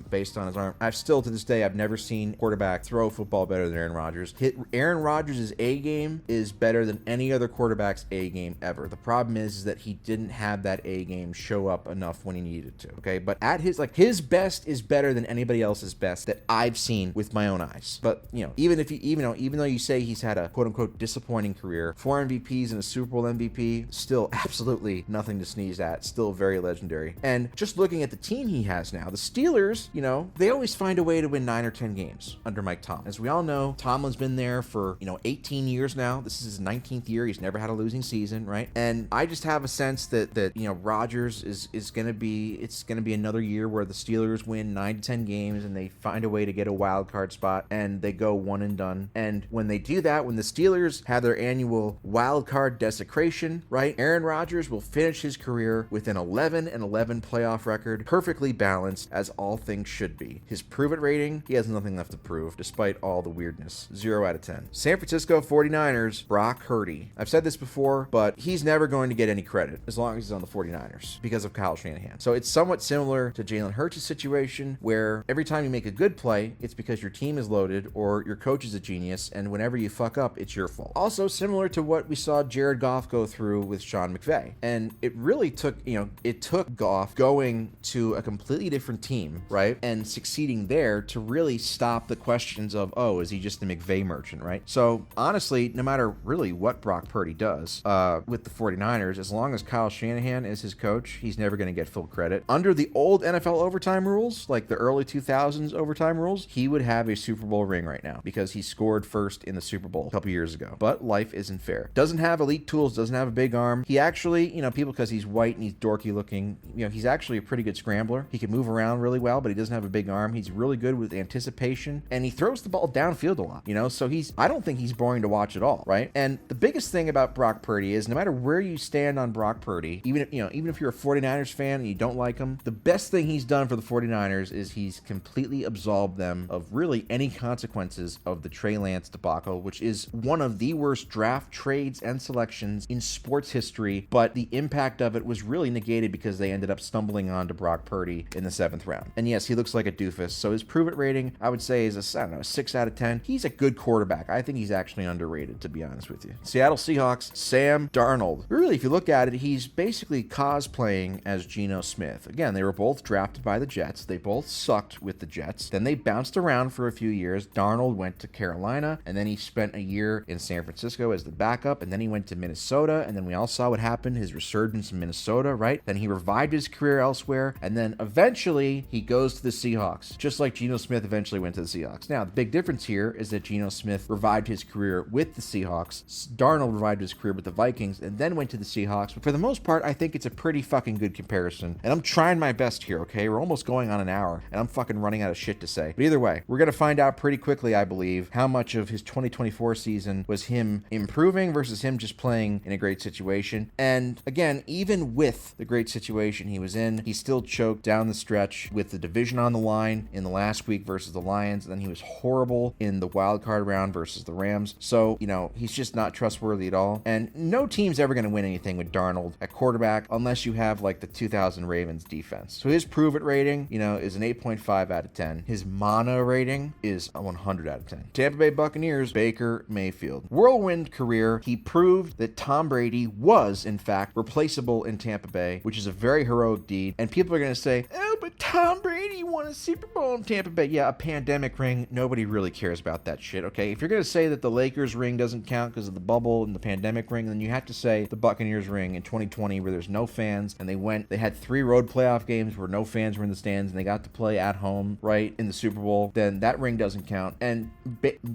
based on his arm. To this day, I've never seen a quarterback throw a football better than Aaron Rodgers. Aaron Rodgers' A game is better than any other quarterback's A game ever. The problem is that he didn't have that A game show up enough when he needed to. Okay, but at his best is better than anybody else's best that I've seen with my own eyes. But even though you say he's had a quote unquote disappointing career, 4 MVPs and a Super Bowl MVP, still absolutely nothing to sneeze at. Still very legendary. And just looking at the team he has now, the Steelers, they always find a way to win 9 or 10 games under Mike Tomlin. As we all know, Tomlin's been there for 18 years now. This is his 19th year. He's never had a losing season, right? And I just have a sense that Rodgers is going to be another year where the Steelers win 9 to 10 games and they find a way to get a wild card spot and they go one and done. And when they do that, when the Steelers have their annual wild card desecration, right? Aaron Rodgers will finish his career with an 11-11 playoff record, perfectly balanced as all things should be. His prove-it rating, he has nothing left to prove, despite all the weirdness. 0 out of 10. San Francisco 49ers, Brock Purdy. I've said this before, but he's never going to get any credit as long as he's on the 49ers because of Kyle Shanahan. So it's somewhat similar to Jalen Hurts' situation, where every time you make a good play, it's because your team is loaded or your coach is a genius, and whenever you fuck up, it's your fault. Also similar to what we saw Jared Goff go through with Sean McVay. And it really took, it took Goff going to a completely different team, right? And succeeding there to really stop the questions of, oh, is he just a McVay merchant, right? So honestly, no matter really what Brock Purdy does with the 49ers, as long as Kyle Shanahan is his coach, he's never going to get full credit. Under the old NFL overtime rules, like the early 2000s overtime rules, he would have a Super Bowl ring right now because he scored first in the Super Bowl a couple years ago. But life isn't fair. Doesn't have elite tools, doesn't have a big arm. He actually, people, because he's white and he's dorky looking, he's actually a pretty good scrambler. He can move around really well, but he doesn't have a big arm. He's really good with anticipation, and he throws the ball downfield a lot, so I don't think he's boring to watch at all, right? And the biggest thing about Brock Purdy is no matter where you stand on Brock Purdy, even if you're a 49ers fan and you don't like him, the best thing he's done for the 49ers is he's completely absolved them of really any consequences of the Trey Lance debacle, which is one of the worst draft trades and selections in sports history history, but the impact of it was really negated because they ended up stumbling onto Brock Purdy in the 7th round. And yes, he looks like a doofus, so his prove it rating, I would say, is a, I don't know, 6 out of 10. He's a good quarterback. I think he's actually underrated, to be honest with you. Seattle Seahawks, Sam Darnold. Really, if you look at it, he's basically cosplaying as Geno Smith. Again, they were both drafted by the Jets. They both sucked with the Jets. Then they bounced around for a few years. Darnold went to Carolina, and then he spent a year in San Francisco as the backup, and then he went to Minnesota, and then we all saw what happened, his resurgence in Minnesota, right? Then he revived his career elsewhere, and then eventually he goes to the Seahawks, just like Geno Smith eventually went to the Seahawks. Now, the big difference here is that Geno Smith revived his career with the Seahawks. Darnold revived his career with the Vikings and then went to the Seahawks. But for the most part, I think it's a pretty fucking good comparison. And I'm trying my best here, okay? We're almost going on an hour, and I'm fucking running out of shit to say. But either way, we're going to find out pretty quickly, I believe, how much of his 2024 season was him improving versus him just playing in a great situation. And again, even with the great situation he was in, he still choked down the stretch with the division on the line in the last week versus the Lions. And then he was horrible in the wild card round versus the Rams. So, you know, he's just not trustworthy at all. And no team's ever going to win anything with Darnold at quarterback unless you have like the 2000 Ravens defense. So his prove it rating, you know, is an 8.5 out of 10. His mana rating is a 100 out of 10. Tampa Bay Buccaneers, Baker Mayfield. Whirlwind career, he proved that Tom Brady was, in fact, replaceable in Tampa Bay, which is a very heroic deed. And people are going to say, oh, but Tom Brady won a Super Bowl in Tampa Bay. Yeah, a pandemic ring. Nobody really cares about that shit, okay? If you're going to say that the Lakers ring doesn't count because of the bubble and the pandemic ring, then you have to say the Buccaneers ring in 2020 where there's no fans, and they had 3 road playoff games where no fans were in the stands, and they got to play at home, right, in the Super Bowl, then that ring doesn't count. And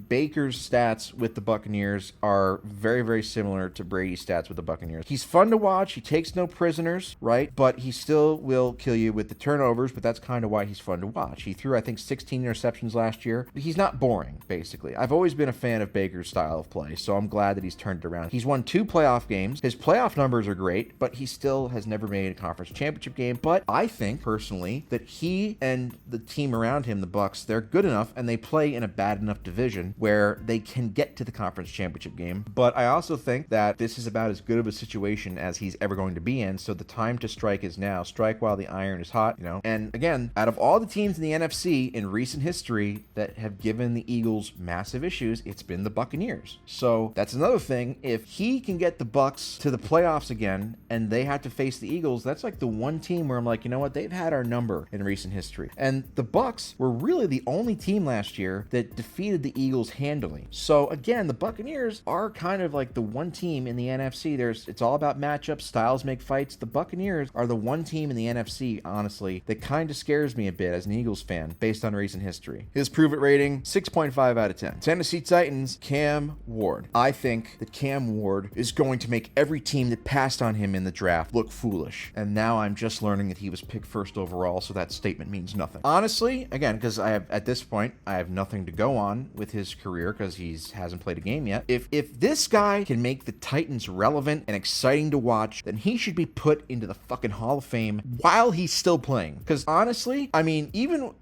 Baker's stats with the Buccaneers are very, very similar to Brady's stats with the Buccaneers. He's fun to watch. He takes no prisoners, right? But he still will kill you with the turnovers, but that's kind of why he's fun to watch. He threw, I think, 16 interceptions last year. He's not boring, basically. I've always been a fan of Baker's style of play, so I'm glad that he's turned it around. He's won 2 playoff games. His playoff numbers are great, but he still has never made a conference championship game. But I think, personally, that he and the team around him, the Bucs, they're good enough, and they play in a bad enough division where they can get to the conference championship game. But I also think that this is about as good of a situation as he's ever going to be in, so the time to strike is now. Strike while the iron is hot, you know? And again, out of all the teams in the NFC in recent history that have given the Eagles massive issues, it's been the Buccaneers. So that's another thing. If he can get the Bucs to the playoffs again and they have to face the Eagles, that's like the one team where I'm like, you know what? They've had our number in recent history. And the Bucs were really the only team last year that defeated the Eagles handily. So again, the Buccaneers are kind of like the one team in the NFC. It's all about matchups. Styles make fights. The Buccaneers are the one team in the NFC, honestly, that kind of scares me a bit as an Eagles fan based on recent history. His prove it rating, 6.5 out of 10. Tennessee Titans, Cam Ward. I think that Cam Ward is going to make every team that passed on him in the draft look foolish. And now I'm just learning that he was picked first overall, so that statement means nothing. Honestly, again, because at this point, I have nothing to go on with his career because he hasn't played a game yet. If this guy can make the Titans relevant and exciting to watch, then he should be put into the fucking Hall of Fame while he's still playing. Because honestly, I mean, even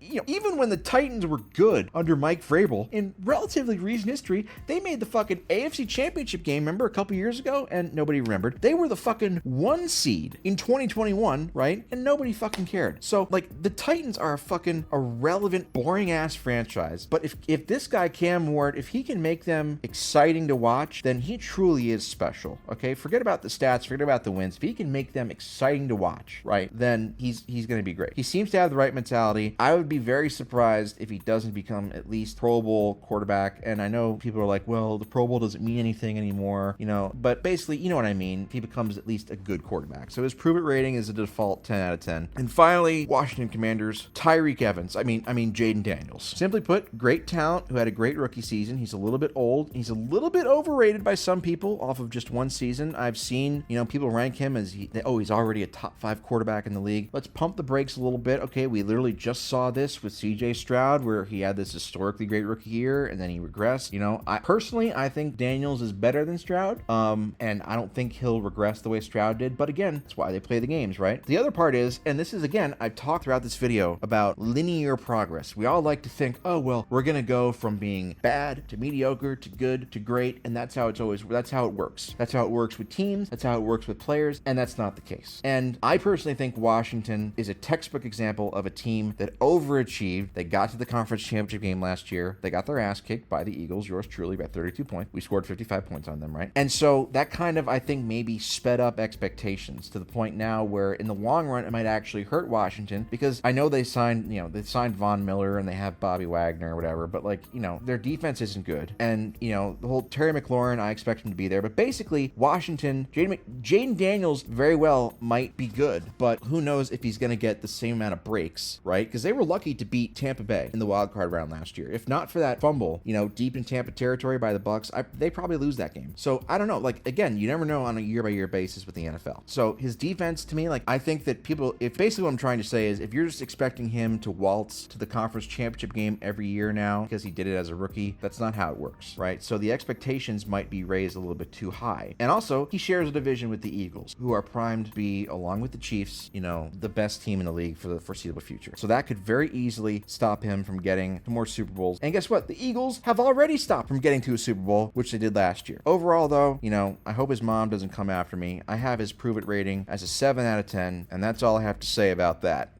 when the Titans were good under Mike Vrabel in relatively recent history, they made the fucking AFC Championship game, remember, a couple years ago, and nobody remembered. They were the fucking 1 seed in 2021, right? And nobody fucking cared. So, like, the Titans are a fucking irrelevant, boring-ass franchise. But if this guy, Cam Ward, if he can make them exciting to watch, then he truly is special, okay? Forget about the stats, forget about the wins. If he can make them exciting to watch, right, then he's going to be great. He seems to have the right mentality. I would be very surprised if he doesn't become at least Pro Bowl quarterback. And I know people are like, well, the Pro Bowl doesn't mean anything anymore, you know, but basically, you know what I mean. He becomes at least a good quarterback. So his prove it rating is a default 10 out of 10. And finally, Washington Commanders, Tyreek Evans. I mean Jaden Daniels. Simply put, great talent who had a great rookie season. He's a little bit old. He's a little bit overrated by some people off of just 1 season. I've seen, you know, people rank him as he's already a top 5 quarterback in the league. Let's pump the brakes a little bit. Okay, we literally just saw this with CJ Stroud where he had this historically great rookie year and then he regressed. You know, I think Daniels is better than Stroud. And I don't think he'll regress the way Stroud did. But again, that's why they play the games, right? The other part is, and this is again, I've talked throughout this video about linear progress. We all like to think, oh, well, we're going to go from being bad to mediocre to good to great. And that's how it works. That's how it works with teams, that's how it works with players, and that's not the case. And I personally think Washington is a textbook example of a team that overachieved. They got to the conference championship game last year. They got their ass kicked by the Eagles, yours truly, by 32 points. We scored 55 points on them, right? And so that kind of, I think, maybe sped up expectations to the point now where in the long run, it might actually hurt Washington, because I know they signed Von Miller and they have Bobby Wagner or whatever, but like, their defense isn't good. And, the whole Terry McLaurin, I expect him to be there. But basically, Washington, Jaden Daniels very well might be good, but who knows if he's going to get the same amount of breaks, right? Because they were lucky to beat Tampa Bay in the wild card round last year. If not for that fumble, deep in Tampa territory by the Bucs, they probably lose that game. So I don't know. Like, again, you never know on a year-by-year basis with the NFL. So his defense, to me, like, I think that if basically what I'm trying to say is, if you're just expecting him to waltz to the conference championship game every year now because he did it as a rookie, that's not how it works, right? So the expectations might be raised a little bit too high. And also, he shares a division with the Eagles, who are primed to be, along with the Chiefs, the best team in the league for the foreseeable future. So that could very easily stop him from getting to more Super Bowls. And guess what? The Eagles have already stopped from getting to a Super Bowl, which they did last year. Overall, though, I hope his mom doesn't come after me. I have his prove it rating as a 7 out of 10, and that's all I have to say about that.